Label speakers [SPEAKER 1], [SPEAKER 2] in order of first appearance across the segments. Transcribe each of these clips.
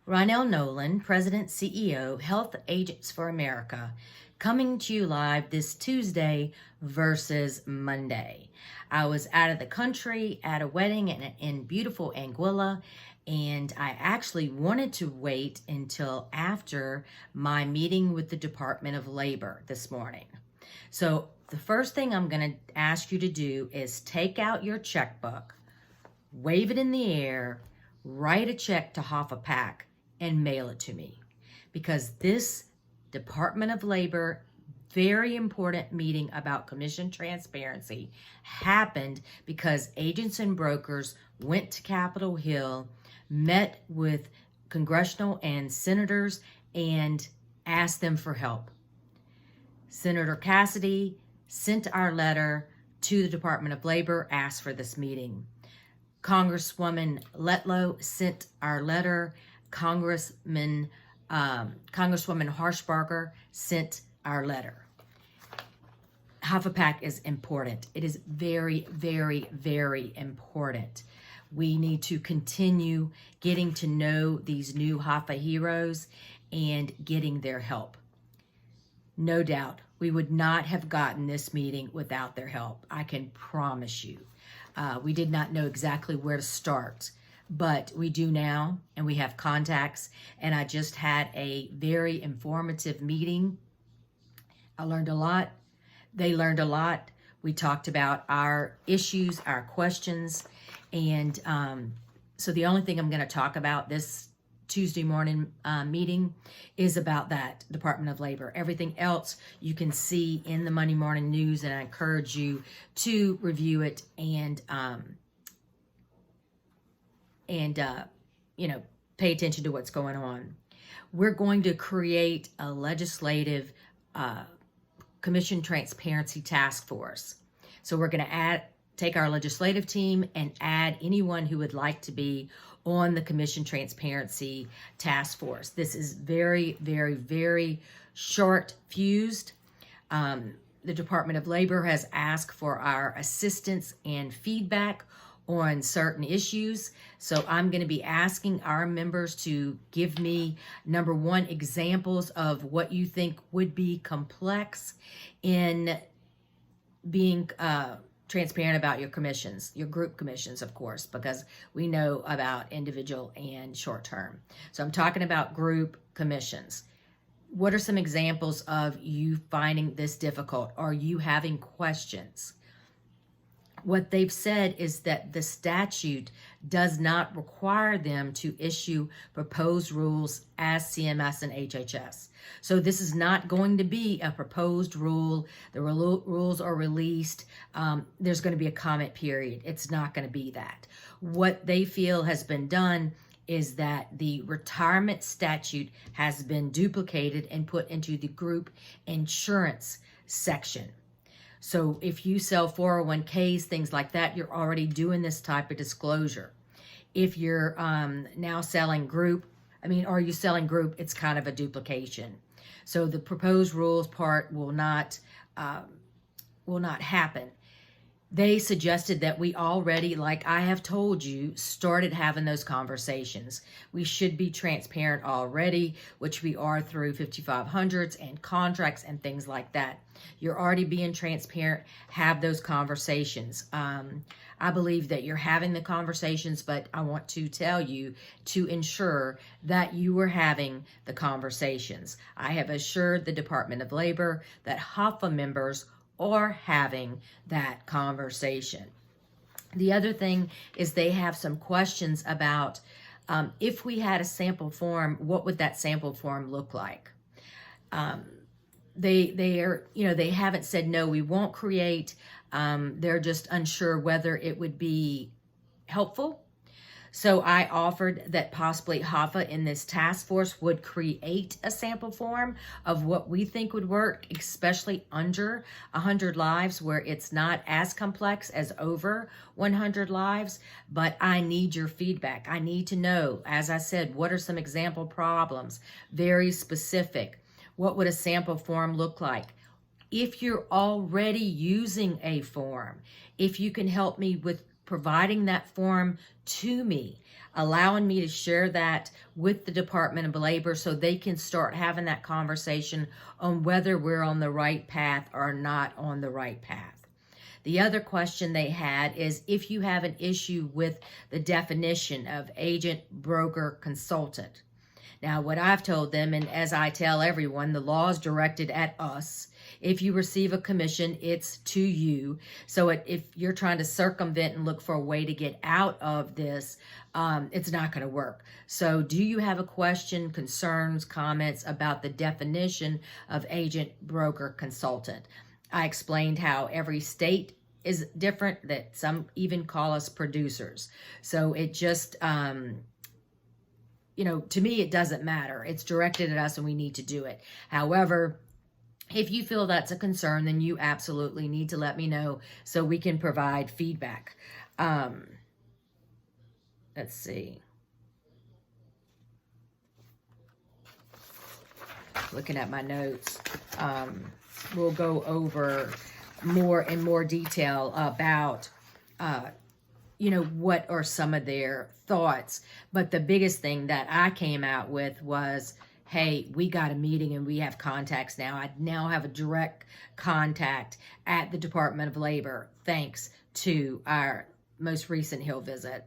[SPEAKER 1] Rynell Nolan, President, CEO, Health Agents for America, coming to you live this Tuesday versus Monday. I was out of the country at a wedding in beautiful Anguilla, and I actually wanted to wait until after my meeting with the Department of Labor this morning. So the first thing I'm going to ask you to do is take out your checkbook, wave it in the air, write a check to HAFA PAC, and mail it to me, because this Department of Labor very important meeting about commission transparency happened because agents and brokers went to Capitol Hill, met with congressional and senators, and asked them for help. Senator Cassidy sent our letter to the Department of Labor, asked for this meeting. Congresswoman Letlow sent our letter. Congresswoman Harshbarger sent our letter. HAFA PAC is important. It is very, very, very important. We need to continue getting to know these new HAFA heroes and getting their help. No doubt, we would not have gotten this meeting without their help. I can promise you. We did not know exactly where to start, but we do now, and we have contacts, and I just had a very informative meeting. I learned a lot. They learned a lot. We talked about our issues, our questions, and so the only thing I'm going to talk about this Tuesday morning meeting is about that Department of Labor. Everything else you can see in the Monday Morning News, and I encourage you to review it and pay attention to what's going on. We're going to create a legislative commission transparency task force. So we're going to take our legislative team and add anyone who would like to be on the commission transparency task force. This is very, very, very short fused. The Department of Labor has asked for our assistance and feedback on certain issues. So I'm going to be asking our members to give me, number one, examples of what you think would be complex in being transparent about your commissions, your group commissions, of course, because we know about individual and short term. So I'm talking about group commissions. What are some examples of you finding this difficult? Are you having questions? What they've said is that the statute does not require them to issue proposed rules as CMS and HHS. So this is not going to be a proposed rule. The rules are released. There's going to be a comment period. It's not going to be that. What they feel has been done is that the retirement statute has been duplicated and put into the group insurance section. So if you sell 401ks, things like that, you're already doing this type of disclosure. If you're now selling group, are you selling group? It's kind of a duplication. So the proposed rules part will not happen. They suggested that we already, like I have told you, started having those conversations. We should be transparent already, which we are through 5500s and contracts and things like that. You're already being transparent. Have those conversations. I believe that you're having the conversations, but I want to tell you to ensure that you are having the conversations. I have assured the Department of Labor that HAFA members are having that conversation. The other thing is they have some questions about if we had a sample form, what would that sample form look like? They haven't said no, we won't create. They're just unsure whether it would be helpful. So I offered that possibly HAFA in this task force would create a sample form of what we think would work, especially under 100 lives, where it's not as complex as over 100 lives. But I need your feedback. I need to know, as I said, what are some example problems? Very specific. What would a sample form look like? If you're already using a form, if you can help me with providing that form to me, allowing me to share that with the Department of Labor so they can start having that conversation on whether we're on the right path or not on the right path. The other question they had is if you have an issue with the definition of agent, broker, consultant. Now, what I've told them, and as I tell everyone, the law is directed at us. If you receive a commission, it's to you. So if you're trying to circumvent and look for a way to get out of this, it's not going to work. So do you have a question, concerns, comments about the definition of agent, broker, consultant? I explained how every state is different, that some even call us producers. So it just, you know, to me, it doesn't matter. It's directed at us and we need to do it. However, if you feel that's a concern, then you absolutely need to let me know so we can provide feedback. Let's see. Looking at my notes, we'll go over more in more detail about, you know, what are some of their thoughts. But the biggest thing that I came out with was, hey, we got a meeting and we have contacts now. I now have a direct contact at the Department of Labor, thanks to our most recent Hill visit.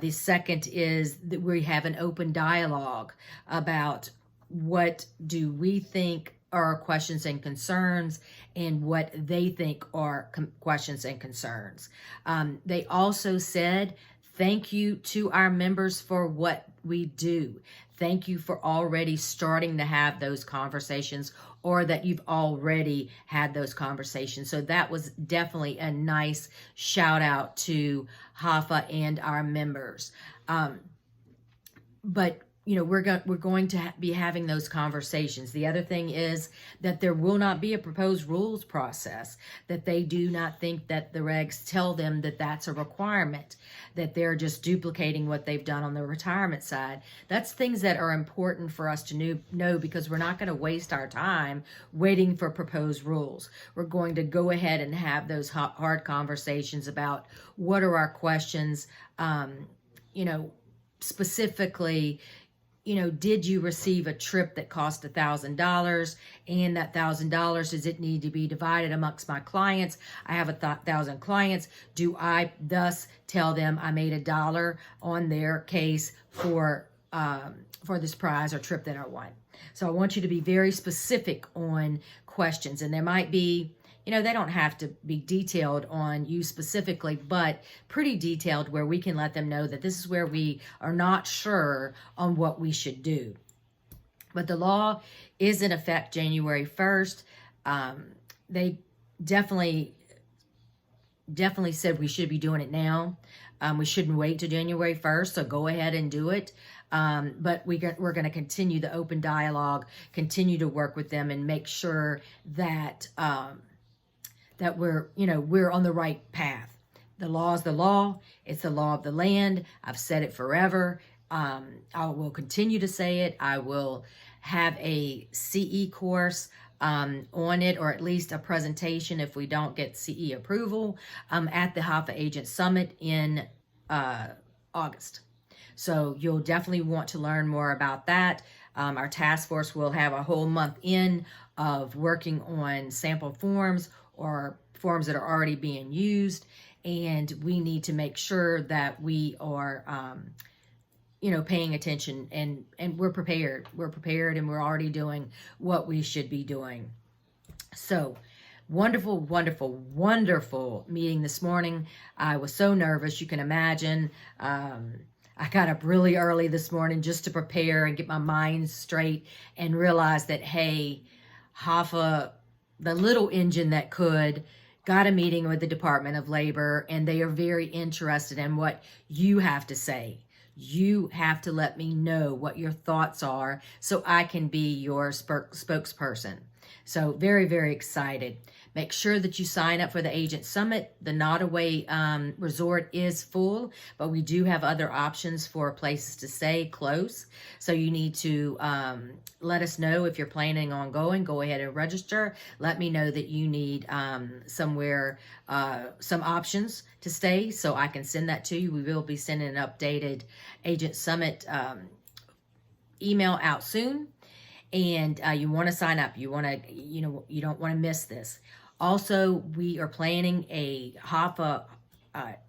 [SPEAKER 1] The second is that we have an open dialogue about what do we think are questions and concerns and what they think are questions and concerns. They also said, thank you to our members for what we do. Thank you for already starting to have those conversations, or that you've already had those conversations. So that was definitely a nice shout out to HAFA and our members. But you know, we're going to be having those conversations. The other thing is that there will not be a proposed rules process, that they do not think that the regs tell them that that's a requirement, that they're just duplicating what they've done on the retirement side. That's things that are important for us to know, because we're not going to waste our time waiting for proposed rules. We're going to go ahead and have those hard conversations about what are our questions, you know, specifically, you know, did you receive a trip that cost $1,000, and that $1,000, does it need to be divided amongst my clients? I have 1,000 clients. Do I thus tell them I made $1 on their case for this prize or trip that I won? So I want you to be very specific on questions, and there might be, you know, they don't have to be detailed on you specifically, but pretty detailed where we can let them know that this is where we are not sure on what we should do. But the law is in effect January 1st. They definitely said we should be doing it now. We shouldn't wait till January 1st, so go ahead and do it. But we're going to continue the open dialogue, continue to work with them and make sure that that we're on the right path. The law is the law. It's the law of the land. I've said it forever. I will continue to say it. I will have a CE course on it, or at least a presentation if we don't get CE approval, at the HAFA Agent Summit in August. So you'll definitely want to learn more about that. Our task force will have a whole month in of working on sample forms or forms that are already being used, and we need to make sure that we are paying attention, and we're prepared. We're prepared, and we're already doing what we should be doing. So wonderful, wonderful, wonderful meeting this morning. I was so nervous, you can imagine. I got up really early this morning just to prepare and get my mind straight and realize that, hey, HAFA, the little engine that could, got a meeting with the Department of Labor, and they are very interested in what you have to say. You have to let me know what your thoughts are so I can be your spokesperson. So very, very excited. Make sure that you sign up for the Agent Summit. The Nottoway Resort is full, but we do have other options for places to stay close. So you need to let us know if you're planning on going. Go ahead and register. Let me know that you need somewhere, some options to stay, so I can send that to you. We will be sending an updated Agent Summit email out soon. And you want to sign up. You want to, you don't want to miss this. Also, we are planning a HAFA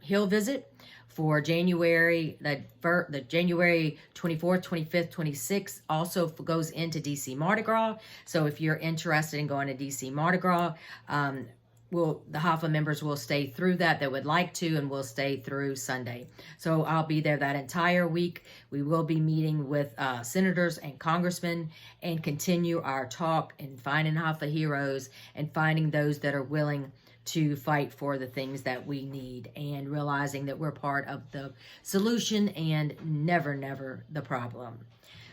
[SPEAKER 1] Hill visit for January, the January 24th, 25th, 26th. Also goes into DC Mardi Gras. So if you're interested in going to DC Mardi Gras, the HAFA members will stay through that would like to, and will stay through Sunday. So I'll be there that entire week. We will be meeting with senators and congressmen and continue our talk and finding HAFA heroes and finding those that are willing to fight for the things that we need, and realizing that we're part of the solution and never, never the problem.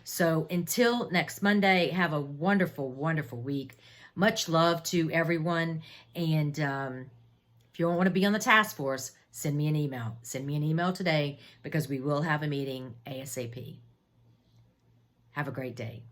[SPEAKER 1] So until next Monday, have a wonderful, wonderful week. Much love to everyone. And if you don't want to be on the task force, send me an email. Send me an email today, because we will have a meeting ASAP. Have a great day.